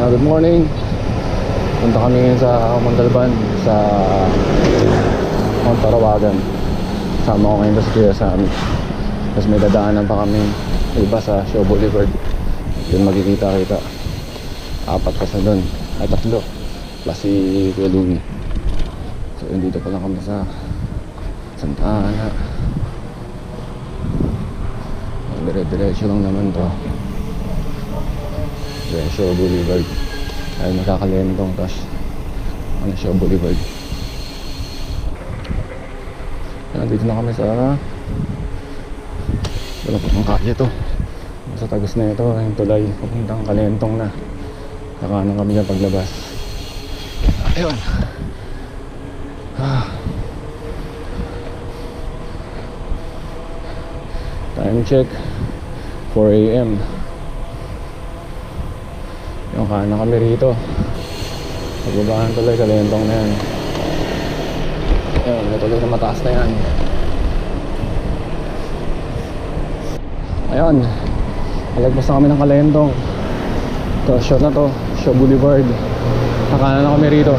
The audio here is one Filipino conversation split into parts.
Good morning. Punta kami ngayon sa Montalban sa Mount Parawagan. Sama ko ngayon si Kuya Sammy. Tapos may dadaanan pa kami iba sa Shaw Boulevard. Yun magkikita-kita. 4 kasi doon. Ay 3 plus si Kuya Louie. So yun, dito pa lang kami sa Santa Ana. Dire-diretso lang naman to. Shaw Boulevard. Ay nakakalentong. Tapos Shaw Boulevard. Dito na kami sa wala po ng kalye to. Sa tagos na ito yung tulay papuntang Kalentong na. Naka na kami na paglabas. Ayun. Time check 4 AM. Yung kanan kami rito. Pagbaba ng tulay Kalentong na yan. Ayun, may tulay na mataas na yan. Ayun, alagpas na kami ng Kalentong. Ito, short na to, Shaw Boulevard. Nakanan na kami rito.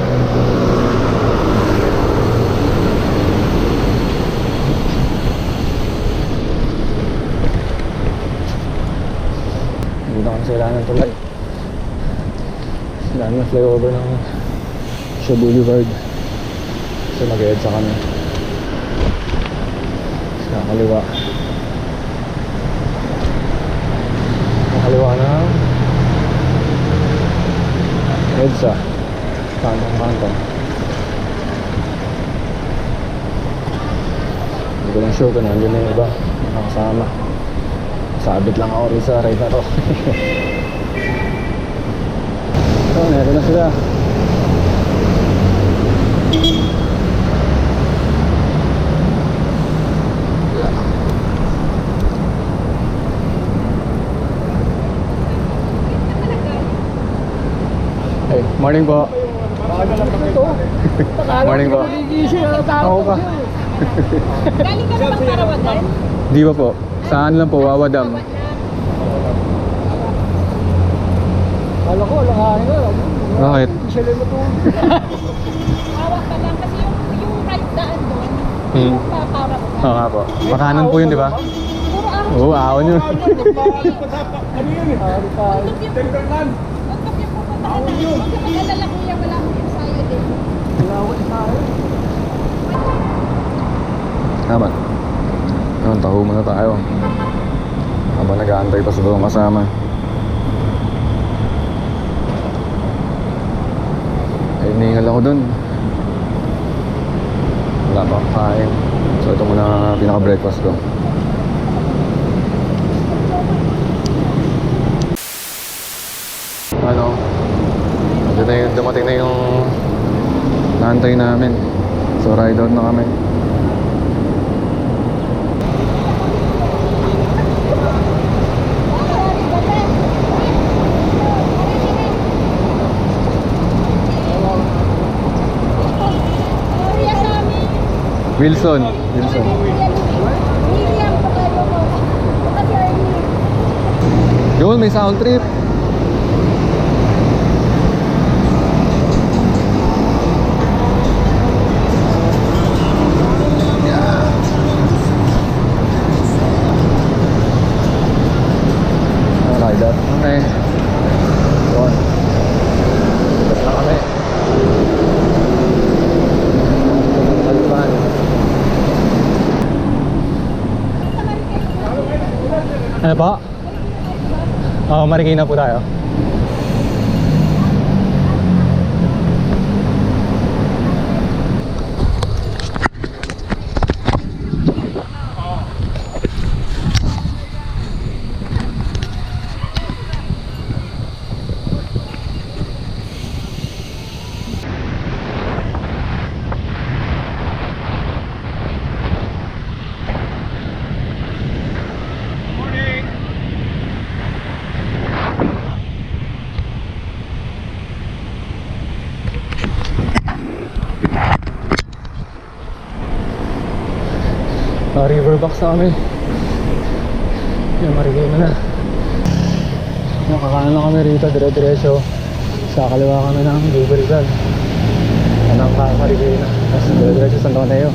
Dito kami sa ilan ng tulay. Sila na flyover ng Shaw Boulevard. So mag-EDSA kami sa kaliwa. Kaliwa na EDSA kantong. Hindi ko lang sure kung nandiyan na yung iba nakakasama. Sabit lang ako rin sa ride na to. So neto na sila. Morning po. Morning po. Ako pa. Galing ka na bang Parawagan? Di ba po? Saan lang po? Wawadam. Kala ko, langahin ka. Bakit? Sila mo ito. Hawak ka lang kasi yung right daan doon. Hmm. Parawagan. Oo nga po. Makanan po yun, di ba? Puro ahon. Oo, ahon yun. Ano yun eh? Temperlan. Huwag yung pupuntahan na. Huwag ka mag-alala kuya, wala akong ensayo din. Wala ko tayo. Tama. Ayun, taho muna tayo. Habang nag-aantay pa sa dalawang kasama. Ay, hinihingal ako dun. Wala pa akong kain. So ito muna ang pinaka-breakfast ko. Ano? Dumating na yung naantay namin. So ride out na kami. Wilson. William, pagkayo mo. Kasi Ernie. Yun, may sound trip. Rider. Okay. Yun. Sikat na kami. Taliban. Ano po? Oo, Marikina po tayo. Riverbox na kami. Yan, Marikina na. Nakakanan na kami rito, dire-diretso Sa kaliwa kami ng Lubrican. Anong Marikina. Tapos dire-diretso sa San Mateo.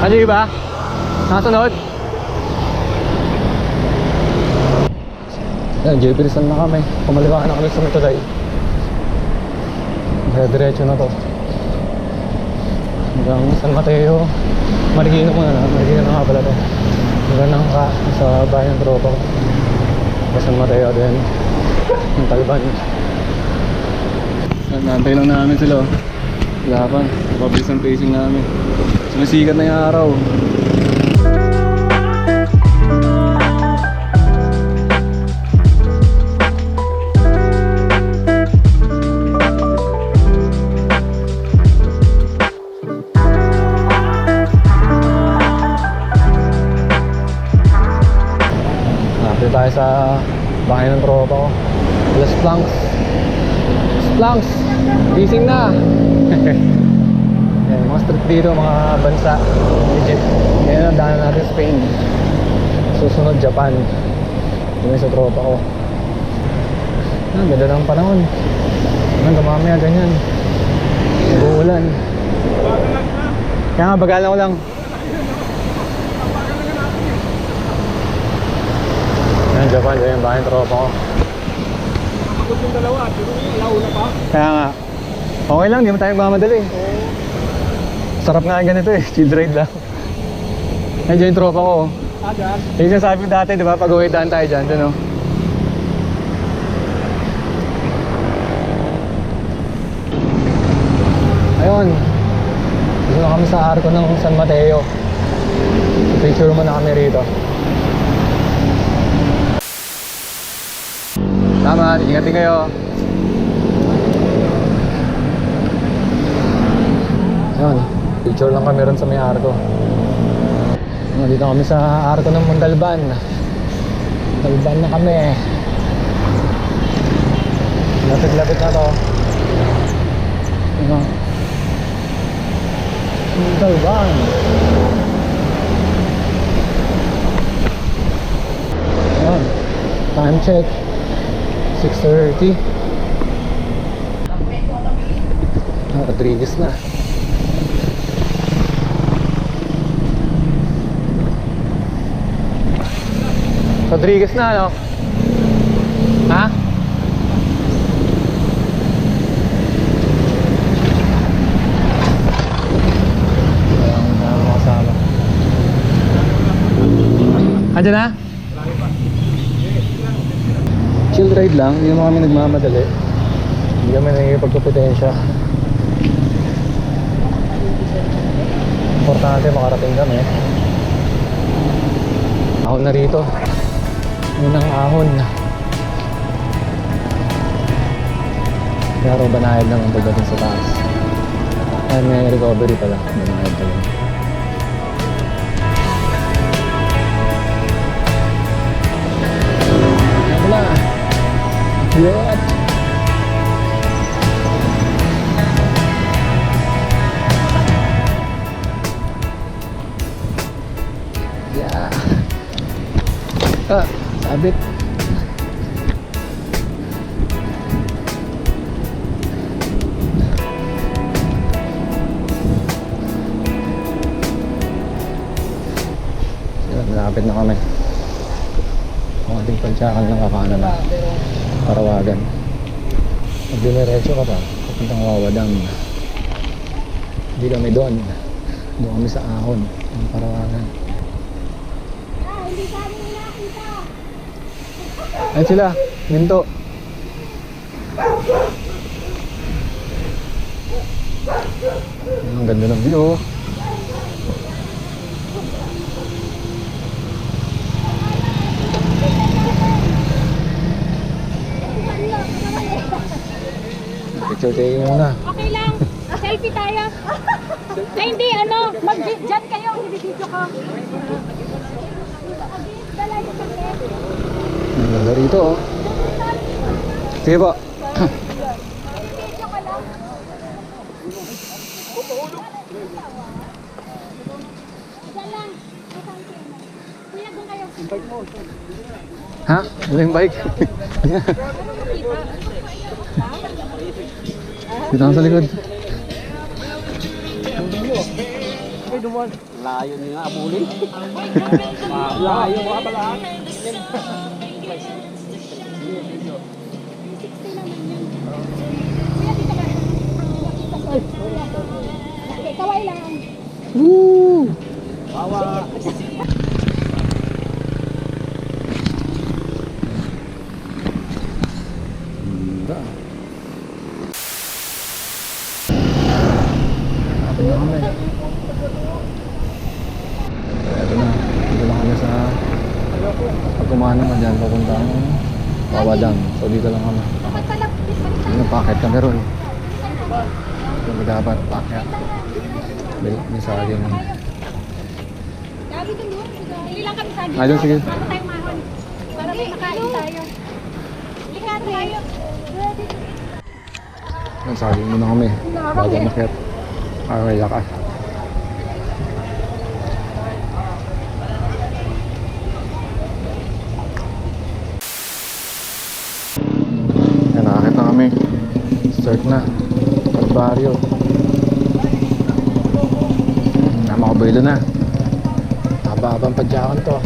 Ano ba? Nakasunod? Yan, JP Rizal na kami. Kumaliwa na kami sa Matulay. Diretso na to. Hanggang San Mateo. Marikina muna na. Marikina na nga pala to. Hanggang nang sa bahay ng tropa ko. Sa San Mateo din. Yung Talban. Nantay lang namin sila. Wala pa. Napabilis ang pacing namin. Sumisikat na yung araw. Napit tayo sa bahay ng tropa ko. Las Planks. Planks! Gising na! Yan, mga street dito, mga bansa. Egypt. Ngayon ang daanan natin Spain. Susunod Japan. Yung sa tropa ko. Ang ganda ng panahon. Hanggang mamaya ganyan. Nag-uulan. Kaya nga bagalan ko lang. Yan, Japan. Yan yung bahay ng tropa ko. Nakakot yung dalawa, pero launa pa. Kaya nga. Okay lang, di mo tayo magmamadali. Sarap nga ganito eh, chill ride lang. Nandiyan yung tropa ko. Dyan. Yung sinasabi ko dati, di ba? Pag-uwi daan tayo dyan, dyan o. Ayun. Dito na kami sa arko ng San Mateo. Picture mo na kami rito. Tama, ingatin kayo. Ayun, picture lang kami ron sa may arko. Dito kami sa arko ng Montalban. Montalban na kami. Lapit-lapit na to. Montalban. Ayun, time check 6:30. Rodriguez na. Rodriguez na, no? Ha? Walang kasama. Andiyan na? Chill ride lang, hindi naman kami nagmamadali. Hindi kami nagigipagkompetensya. Importante makarating kami. Ahon na rito. Unang ahon. Pero banayad naman pagdating sa taas. Ay, may recovery pala. Banayad pala. Wala. Yot. Yeah. Sabit. Malapit na kami. Kung ating pansyakan ng kakanan na Parawagan. Pag diniretso ka pa papuntang Wawadang, hindi kami doon. Doon kami sa ahon ng Parawagan. Hindi kami nakita. Ayun sila, minto. Ang ganda ng view. Picture taking muna. Okay lang. Selfie tayo. Ay, hindi, mag-dyan kayo. Hindi-video ka. Dala yung sakit. Ang ganda rito, oh. Sige po. Video ka lang. Diyan lang. Nasaan si ano? Kuya, doon kayo. Ha? Wala yung bike. Dito ako sa likod. Layo niya, abulin. Layo mga balaan. 360 naman yun. Kuya, dito ka. Okay, kaway lang. Woo! Bawa. Ganda. Atin na kami. Ito na. Dito na kami sa pag kumana ka dyan, papuntang Wawa Dam. So dito lang kami. Dapat pala, Yung packet kami ron. Yung dapat packet. May saging. Gabi doon doon. Hindi lang kami sa gilid. Ayun, sige. Para tayong mahon. Para may makain tayo. Lihat tayo. Yung saging muna kami. Bago makit. Okay, lakas. Yan, nakakit na kami. Start na. Pagbaryo. Makabaylo na. Haba-habang padyakan to.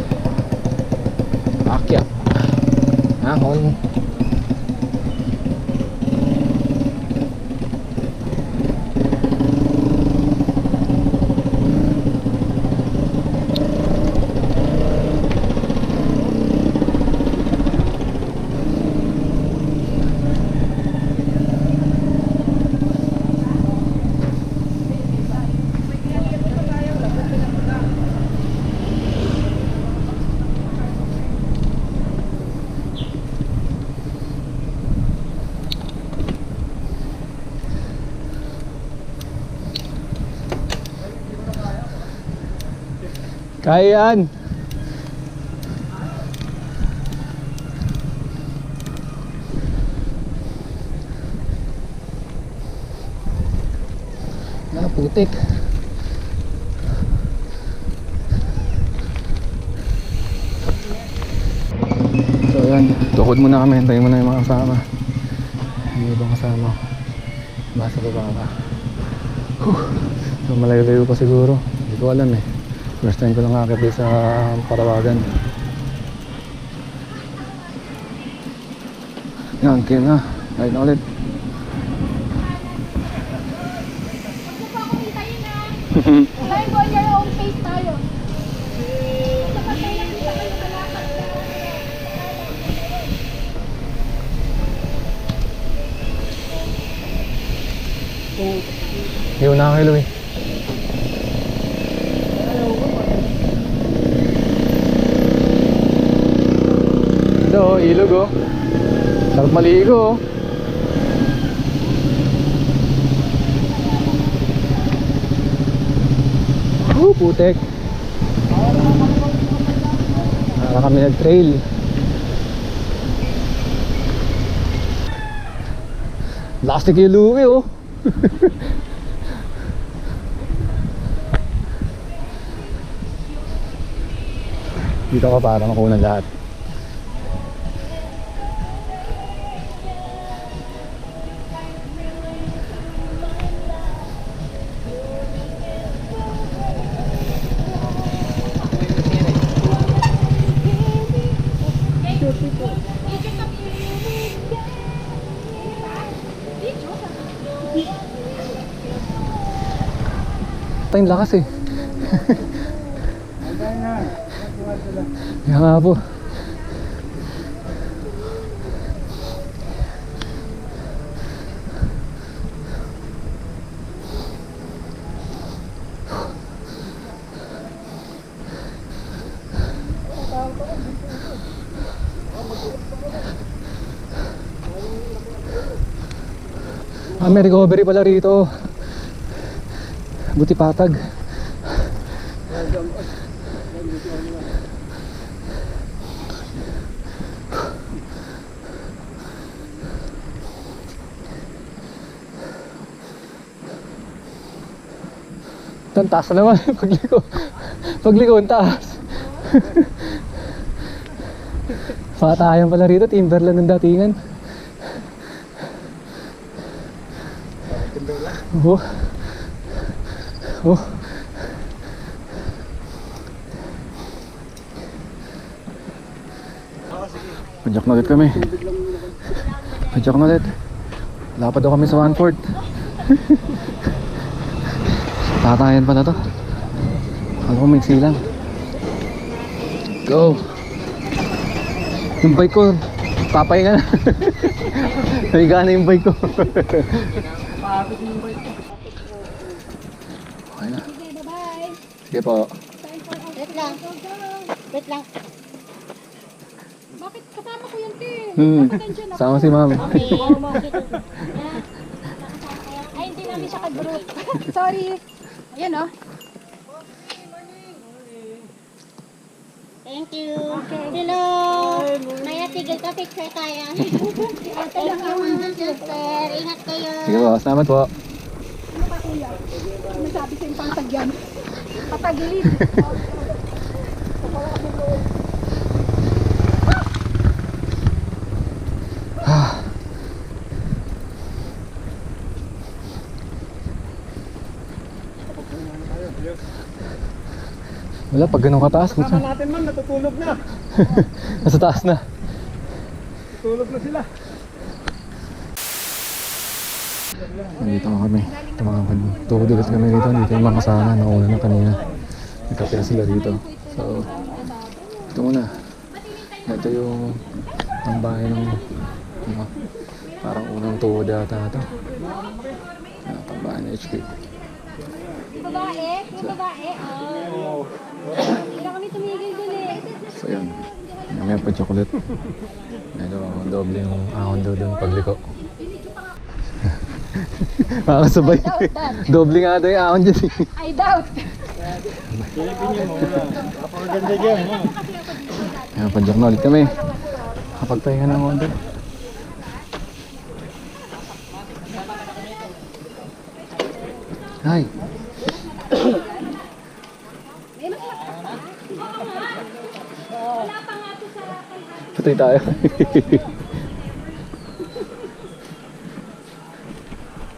Akyat. Ahon. Kaya yan. Putik. So yan, tukod muna kami. Hintayin muna yung mga kasama. Yung ibang kasama. Basta baba ka. So malayo-layo pa siguro. Hindi ko alam eh. First time ko lang akit sa Parawagan. Yan, game na. Right na ulit. Tayo go your own pace tayo. Dapat tayo lang dito kayo malakad. Hindi na kayo, Louie. Ito, ilog oh. Sarap maligo oh. Putek. Para kami nag-trail. Plastic yung Louie oh. Dito ka para makuha ng lahat. Tayong lakas eh. Yan nga po. May recovery pala rito. Buti patag. Ang taas na naman. Pagliko, ang taas. Patayan pala rito. Timberland ng datingan. Oh. Oh. Padyak na ulit kami. Padyak na ulit. Lapad daw kami sa 1/4. Tatayan pa na to. Ano ko may silang. Go. Yung bike ko, papahinga na. Nahiga na yung bike ko. Okay na. Sige, bye-bye. Sige po. Wait lang. Wait lang. Bakit kasama ko yan, Te? Attention ako. Sama si ma'am. Okay. Ay, hindi namin siya kag-group. Sorry. Ayan, oh. Thank you. Hello. Maya, tigil ka, picture tayo. Thank you, mga sister. Ingat kayo. Sige po, salamat po. Ano ka, kuya? Ano sabi sa yung pangtagyan? Patagilid. Wala, pag ganun kataas, Kasama natin ma'am, natutulog na. nasa taas na. Tutulog na sila. Nandito nga kami. Tuhod ulit kami dito. Dito yung mga kasama. Nauna na kanina. Nagkape na sila dito. So, ito muna. Ito yung tambahay ng ano, parang unang tuhod yata ito. Tambahay ng HQ. Babae? Yung babae? Oh. Hindi na kami tumigil dun eh. So yun. May pa chocolate. Medyo doble yung ahon daw doon pagliko. Makakasabay. Doble nga daw yung ahon dyan eh. I doubt. Napakaganda dyan. Kaya padyak na ulit kami. Kapagpahinga na ako doon. Hi! Patay tayo.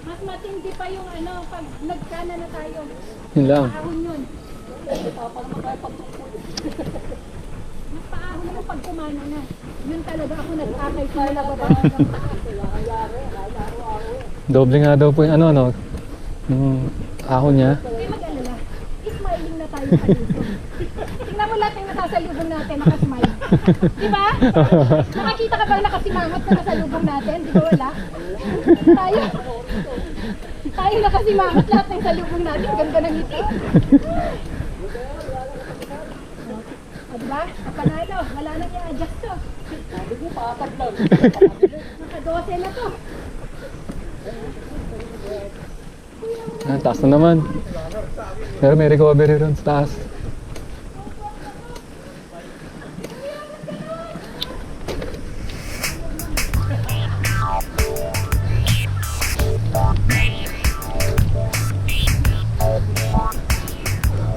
Mas matindi pa yung ano, pag nagkana na tayo. Yun lang. Paahon yun. Mas paahon naman pag kumana na. Yun talaga ako nag-akay sa lababa. Doble nga daw po yung ano, yung ahon niya. Hindi mag-alala. Smiling na tayo sa dito. Tingnan mo lahat yung nakasalubong natin, nakasmile. Diba? Nakakita ka bang nakasimangot na nasalubong natin? Di ba wala? Tayo nakasimangot lahat ng salubong natin. Ganda ng ngiti. O diba? Kapanalo. Wala nang i-adjust to. Sabi ko, papat lang. Naka-12 na to. Taas na naman. Pero may recovery rin sa taas.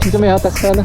Dito may hatas ka na.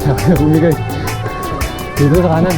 Kaya bumigay. Dito sa kanan.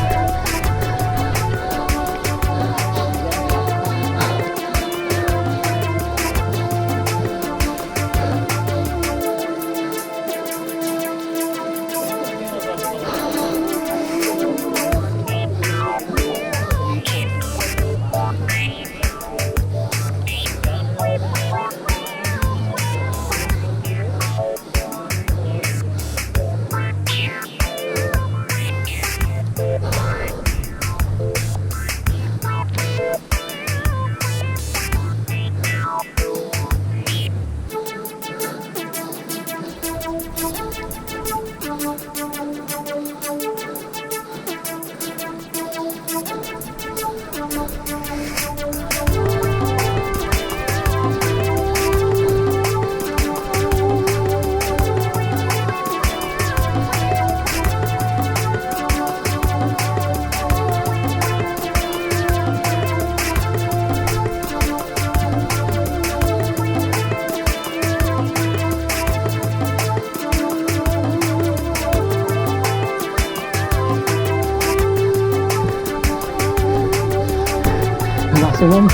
Maximum.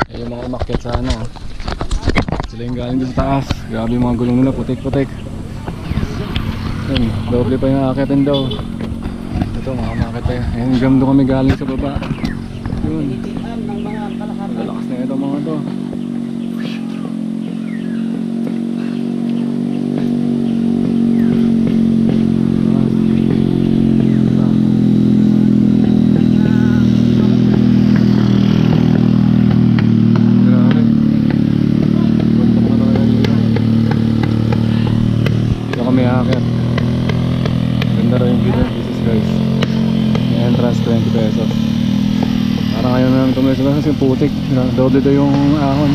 Yung mga umakyat sa ano, sila yung galing doon sa taas. Grabe yung mga gulong nila, putik-putik. Yun, doble pa yung akyatin daw. Ito mga umakyat tayo. Ayun, gam doon kami galing sa baba. Yun, malakas na ito mga to. Kami aakyat. Ganda rin yung video. Jesus guys. Yung entrance 20 pesos. Parang ngayon na namin tumilis kasi putik. Doble daw yung ahon.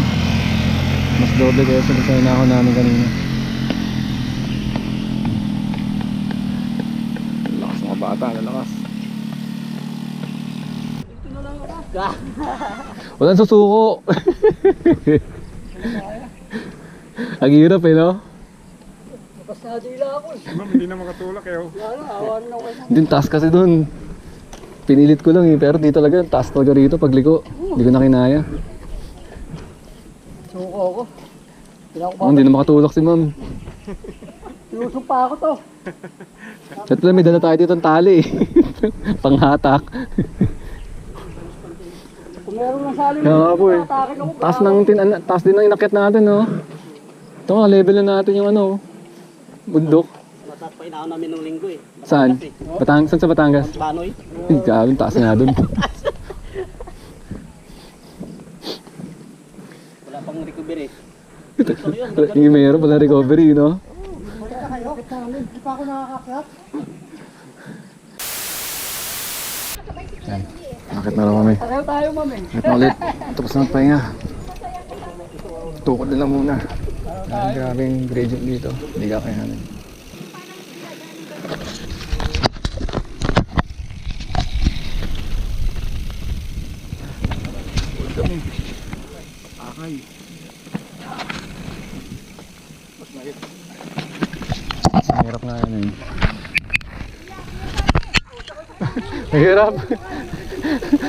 Mas doble kaysa sa inahon namin kanina. Lakas mga bata. Lalakas. Walang susuko. Ang hirap eh no? Ma'am, hindi na makatulak eh. Din taas kasi dun. Pinilit ko lang eh, pero di talaga taas talaga rito pagliko. Hindi ko na kinaya. Suko ako. Oh, hindi na makatulak si ma'am. Sinusok pa ako to. Ito lang, may dala tayo dito ng tali eh. Panghatak. Kung meron ng salim, Kaya nga po eh. atakin ako. Taas din ang inakyat natin no. Ito nga, level na natin yung ano. Bundok. Mataas pa inaon namin nung linggo eh. Saan? Saan sa Batangas? Panoy. Ay, grabe, taas nga dun. Wala pang recovery. Yung meron pala recovery, no? Hindi pa ako nakakakyat. Yan, nakit na lang kami. Pareho tayo mami. Nakit na ulit. Tapos na magpahinga. Tukod nila muna. Grabe yung gradient dito. Hindi ka kayanin. Akay. Mahirap nga yan eh. Mahirap.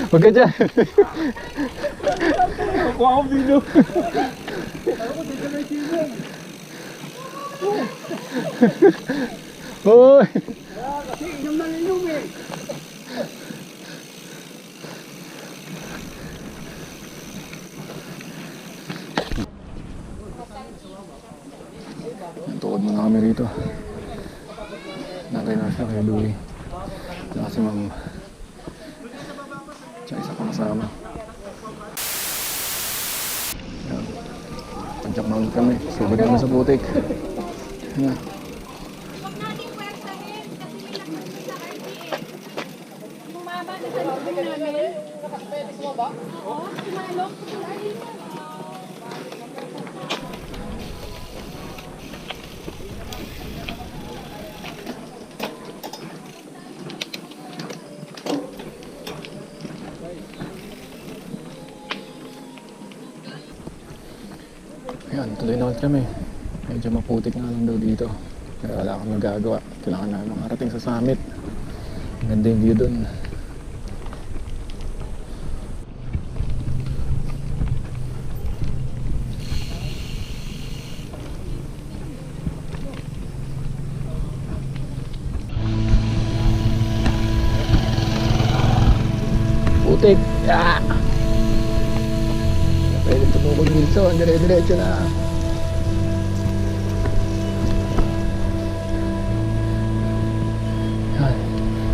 Huwag ka dyan. Kuha akong video. Hoy! Kasi inom na inom eh. Tukod muna kami rito. Nakay na siya kay Louie. Tsaka si Ma'am. Tsaka isa pang kasama. Yan. Tantyak mount kami. Sugod naman sa putik. Yan. Huwag natin pwersahin kasi may nakasya sa RDA. Bumaba na sa lubong namin. Oo, sumalok. Yan, tuloy na ulit kami. Medyo maputik na lang daw dito. Kaya wala akong magagawa. Kailangan na makarating sa summit. Ganda yung view dun. Putik! Ah! Pwede tumukod Wilson, dire-diretso na. Yan.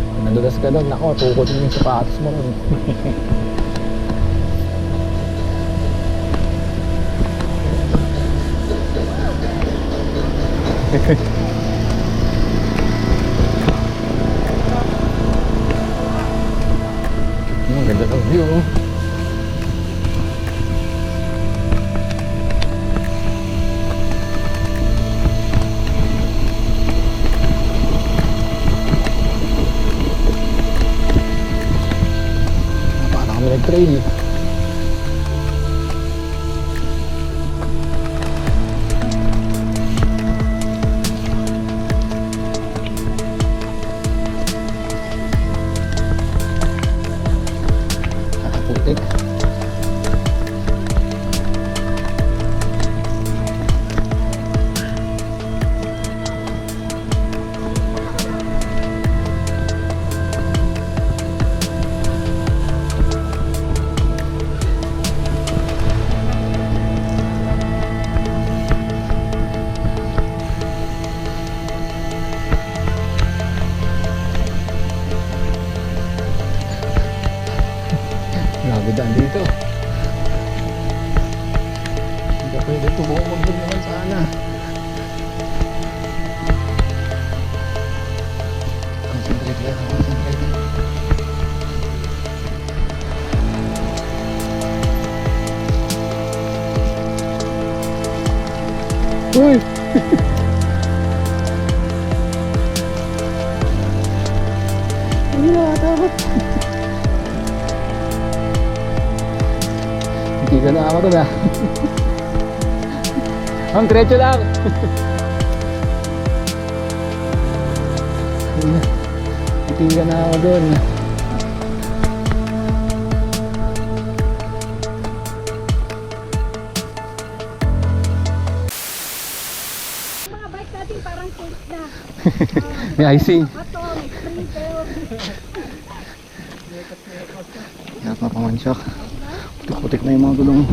Kung nadulas ka doon, nako, tukod mo yung sapatos mo ron. Ang ganda ng view. Para kami nag-trail. Putik. Grabe daan dito. Hindi ka pwede tumumog naman sana. Concentrate lang, concentrate. Uy! Hindi nakatakot. Hindi ka na ako doon ah. Ang diretso lang. Hindi ka na ako doon. Mga bike natin parang safe na. May icing. Ato, may sprinkle. Kaya papamansak. Putik-putik na yung mga gulong.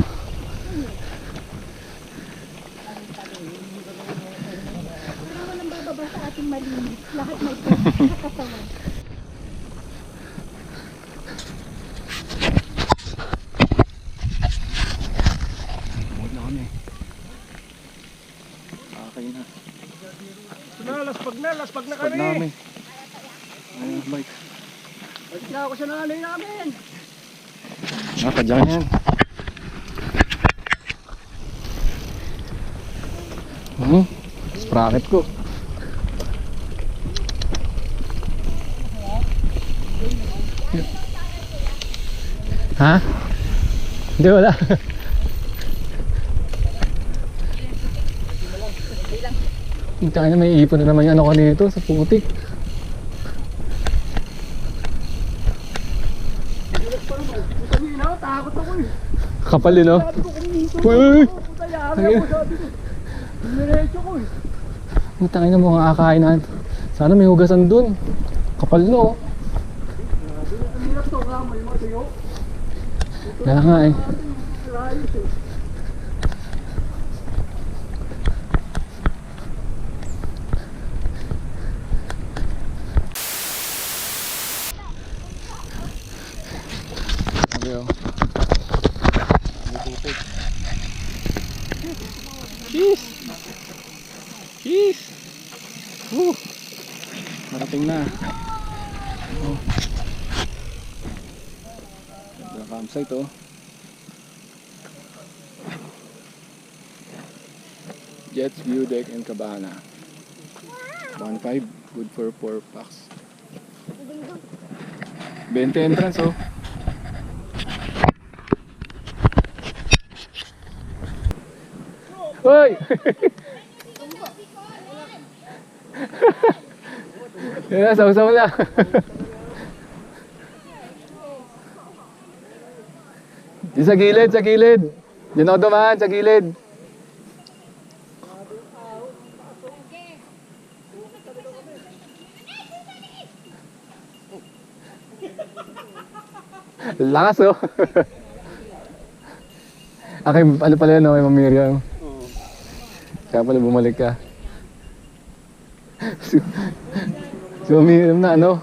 Parang walang bababa sa ating malinis. Lahat may katawan. Huwag na kami. Okay na. Laspag na Pag kami. na kami. Ayun, bike. Balik na ako sa nanay namin. Nakadyan yan. Sprocket ko. Ha? Hindi, wala. Tayo na, may ipon na naman yung ano ko nito sa putik. Takot ako eh. Kapal yun, no? Sabi ko kuminto. Uy, uy, uy! Puta yari ako sabi ko. Diretso ko eh. Ang tangin na mga kakain na. Sana may hugasan dun. Kapal, no? Ang hirap to ka, may matuyo. Kaya nga eh. Layos eh. Okay, oh. Cheese! Cheese! Woo! Marating na. Oh. Ganda ng campsite, oh. Jets, View Deck, and Cabana. 1.5, good for 4 packs. 20 entrance, oh. Hoy! Yan, saw-saw na. Yung sa gilid, sa gilid. Diyan ako dumaan, sa gilid. Lakas oh. Akin, ano pala yun, may Miriam. Kaya pala bumalik ka. Si Miriam na ano,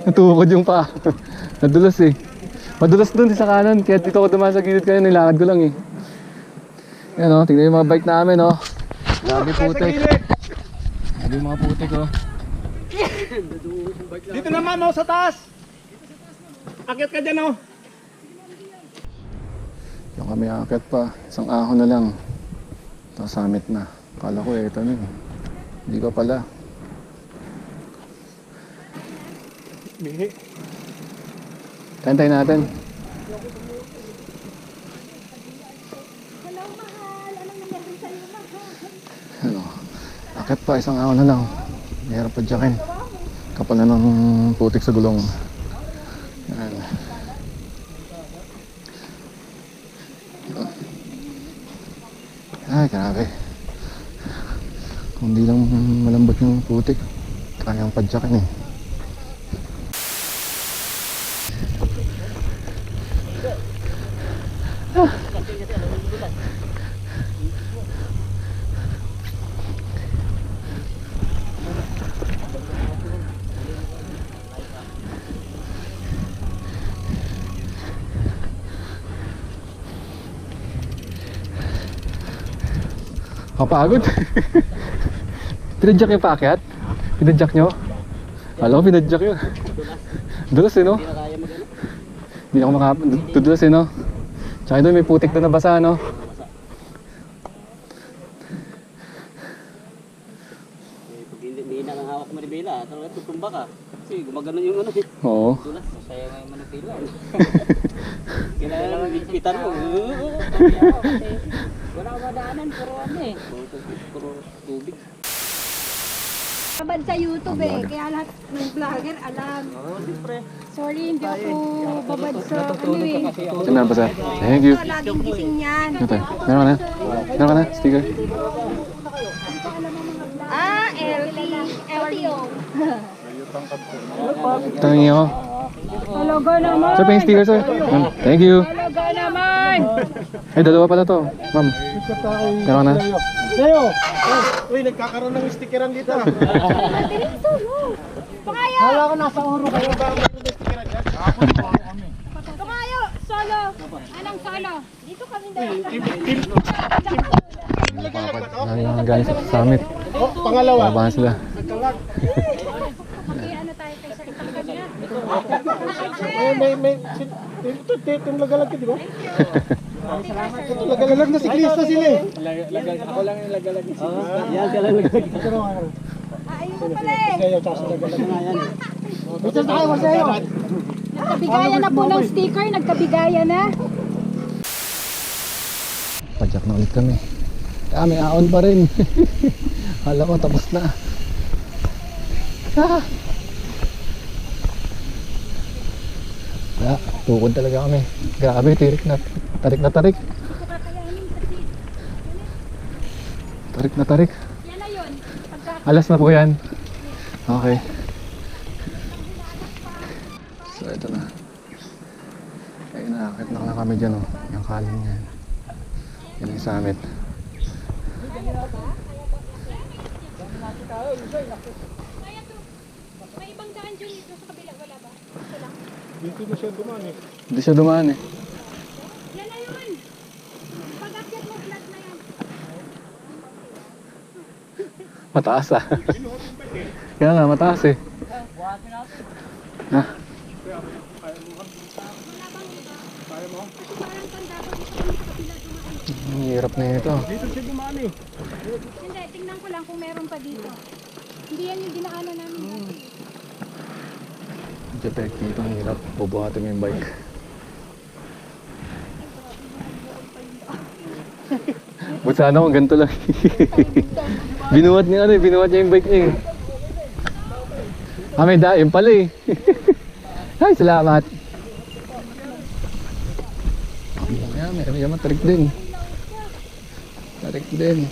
natukod yung paa. Nadulas eh. Madulas dun sa kanan, kaya dito ako dumaan sa gilid kayo, nilakad ko lang eh. Yan oh, tignan yung mga bike namin oh. Grabe putik. Grabe yung mga putik oh. Dito naman, sa taas. Akyat ka dyan, oh. Yung kami akit pa, isang ahon na lang. Tapos summit na. Kala ko ito na eh. Hindi ka pala. Bihi. Kantay natin. Hello, mahal. Anong nangyari sa'yo, mahal? Ano, akit pa, isang ahon na lang. Mahirap pa dyakin. Kapal na ng putik sa gulong. Yan. Ay, grabe. Kung di lang malambot yung putik, kayang padyakin eh. Kapagod. Pinadyak yung paakyat? Pinadyak nyo? Alam ko pinadyak yun. Dulas eh no? Hindi ako makadulas eh no? Tsaka doon may putik doon na basa no? Hindi na ang hawak mo ni Bela, talaga tutumba ka. Kasi gumagano yung ano eh. Oo. Tulas, masaya nga yung manipila. Kailangan bigpitan mo. Wala ka madaanan, puro ano eh. Puro tubig. Babad sa YouTube eh, kaya lahat ng vlogger alam. Sorry, hindi ako babad sa ano eh. Saan na basa? Thank you. Ito, laging gising yan. Ito, meron ka na? Meron ka na? Sticker? Ah, LTO. Tangingi ako. Talaga naman. Sir, pa yung sticker sir. Thank you. Talaga naman. Ay, dalawa pala to. Ma'am, meron ka na? Leo! Uy, nagkakaroon ng stickeran dito. Dito, no. Pangayo. Hala ko nasa uro kayo ba may stickeran dyan? Pangayo, solo. Anong solo? Dito kami dalawa. Galing sa summit. Oh, pangalawa. Labahan sila. Ano tayo kay Sir Itang niya? May ito lagalag ka, di ba? Ito lagalag na siklista sila eh. Ako lang yung lagalag na siklista. Yan ka lang. Ayun na pala eh. Sa'yo, tsaka sa lagalag na yan eh. Ito tayo mo sa'yo. Nagkabigayan na po ng sticker, nagkabigayan na. Padyak na ulit kami. Ah, may aon pa rin. Kala ko tapos na. Ah! Wala, tukod talaga kami. Grabe, tirik na. Tarik na tarik. Tarik na tarik. Yan na yun. Alas na po yan. Okay. So, ito na. Ay, nakakit na kami dyan, oh. Yung kalim niya. Yan yung summit. May ibang daan dyan dito sa kabila, wala ba? Dito na siya dumaan eh. Hindi siya dumaan eh. Yan na yun. Pag-akyat mo, flat na yan. Mataas ah. Kaya nga, mataas eh. Ha? Ang hirap na ito. Dito siya dumaan eh. Hindi, tingnan ko lang kung meron pa dito. Hindi yan yung dinaanan namin. Jepek, dito ang hirap. Bubuhatin mo yung bike. Huwag sana kung ganito lang. Binuhat niya ano eh, binuhat niya yung bike niya eh. Ah, may daim pala eh. Ay, salamat. Ayan, may matarik din. Tarik din.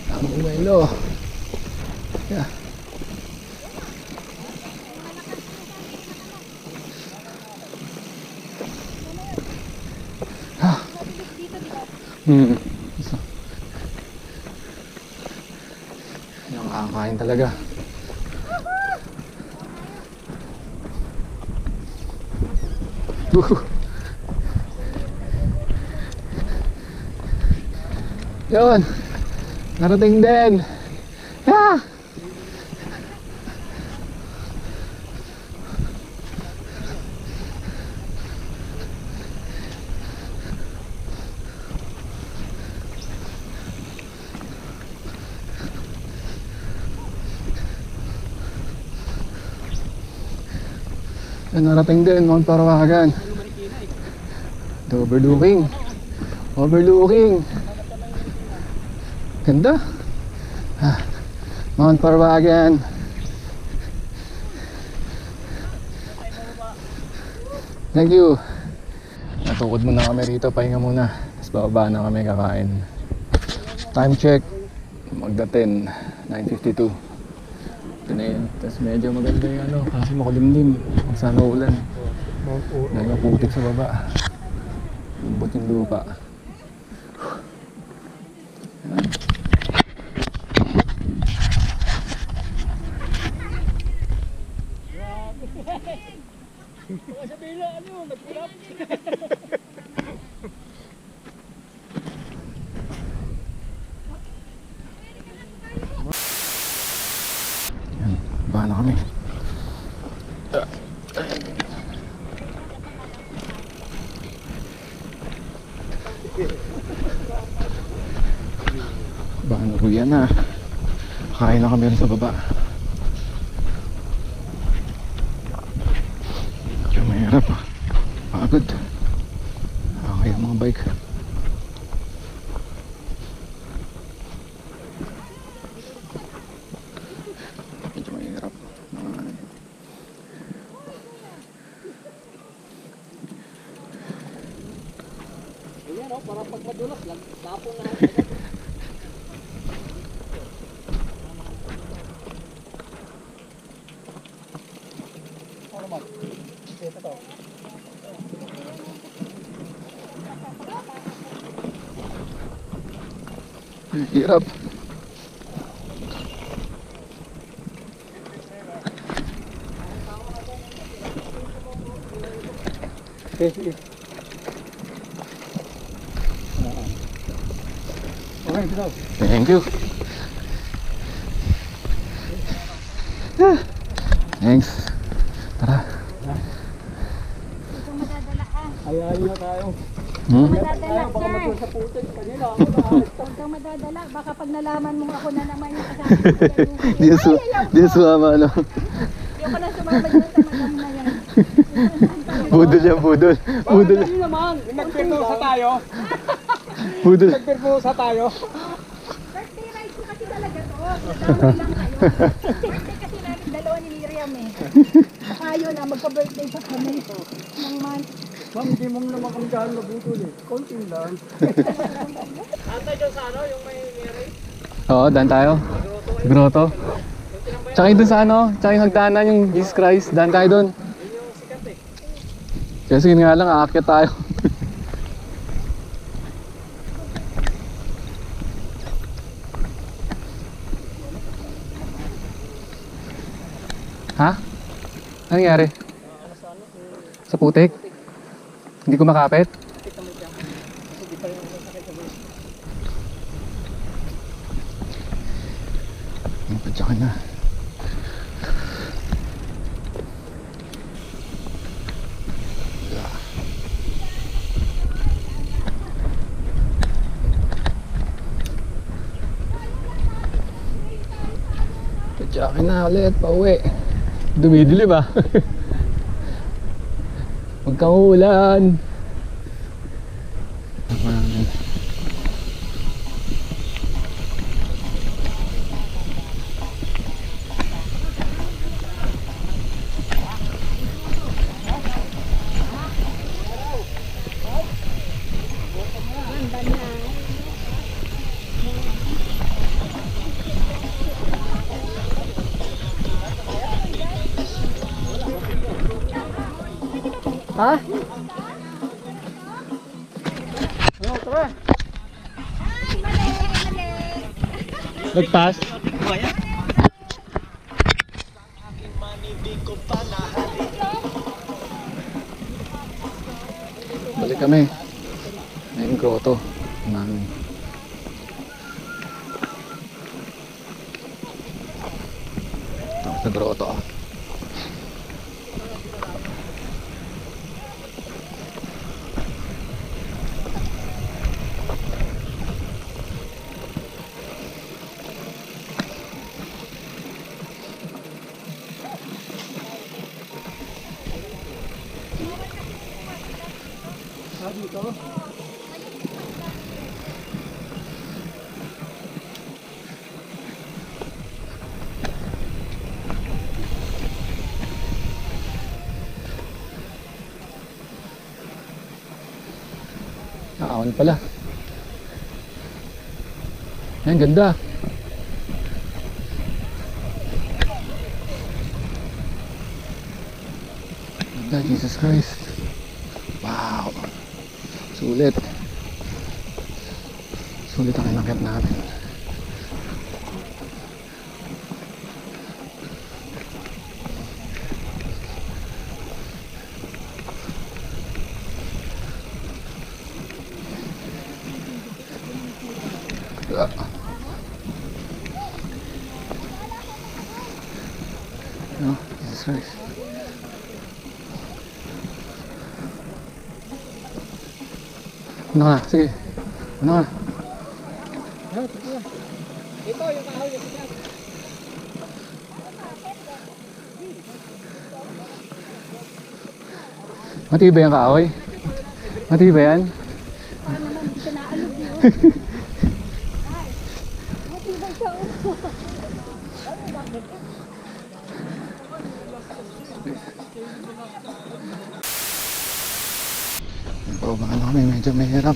Ang umelo. Yeah. Hmm. Nakakain talaga. Yun. Narating din. Ah! Narating din, Mount Parawagan. Overlooking. Overlooking. Ganda. Ah, Mount Parawagan. Thank you. Natukod muna kami rito, pahinga muna. Tapos bababa na kami kakain. Time check. Magda 10, 9:52. Ito na yun. Tapos medyo maganda yung ano, kasi makulimlim. Huwag sana ulan. Dahil maputik sa baba. Lambot yung lupa. Ayan. Ayan, baba na kami. Baka na kuya na. Kain na kami rin sa baba. Medyo mahirap ah. Pagod. Okay ang mga bike. Medyo mahirap. Ayan o, para pag madulas lang, tapong na. Hirap. Okay, ito. Thank you. Thanks. Tara. Ito madadala ka. Ayayin na tayo. Madadala, Baka sir. magul sa putik. Kanina ako na. Huwag kang madadala. Baka pag nalaman mo ako na naman yung kasama ko sa lupa. Di sumama ano. Hindi ko na sumama dyan sa madam na yan. Budol yan, budol. Budol. Hindi naman. Nagpirpusa tayo. Budol. Nagpirpusa tayo. Birthday ride ko kasi talaga to. Kasama lang kayo. Birthday kasi namin dalawa ni Miriam eh. Saka yun na magka-birthday pa kami. Ng month. Ma'am, hindi mo naman kami dahil nabutol eh. Konting lang. Antay dyan sa ano, yung may Mary? Oo, daan tayo. Grotto. Tsaka yung dun sa ano, tsaka yung hagdanan, yung Jesus Christ. Daan tayo dun. Kasi yun nga lang, aakyat tayo. Ha? Ano nangyari? Sa putik? Hindi ko makapit? Padyakan na. Padyakan na ulit, pauwi. Dumidilim ah. Huwag kang uulan. banay. Ha? Ano, tara. Nagpass? Balik kami. May grotto namin. Ito sa grotto. Nakawan pala. Ayan, ganda. Ganda, Jesus Christ. Wow. Sulit. Sulit ang inakit natin. Oh, Jesus Christ. Ano ka na? Sige. Ano ka na? Ito, yung kahoy. Yung kahoy. Matibay ang kahoy? Matibay yan? Para naman hindi siya naalog yun. Matibay siya. Pero baka na kami medyo mahirap.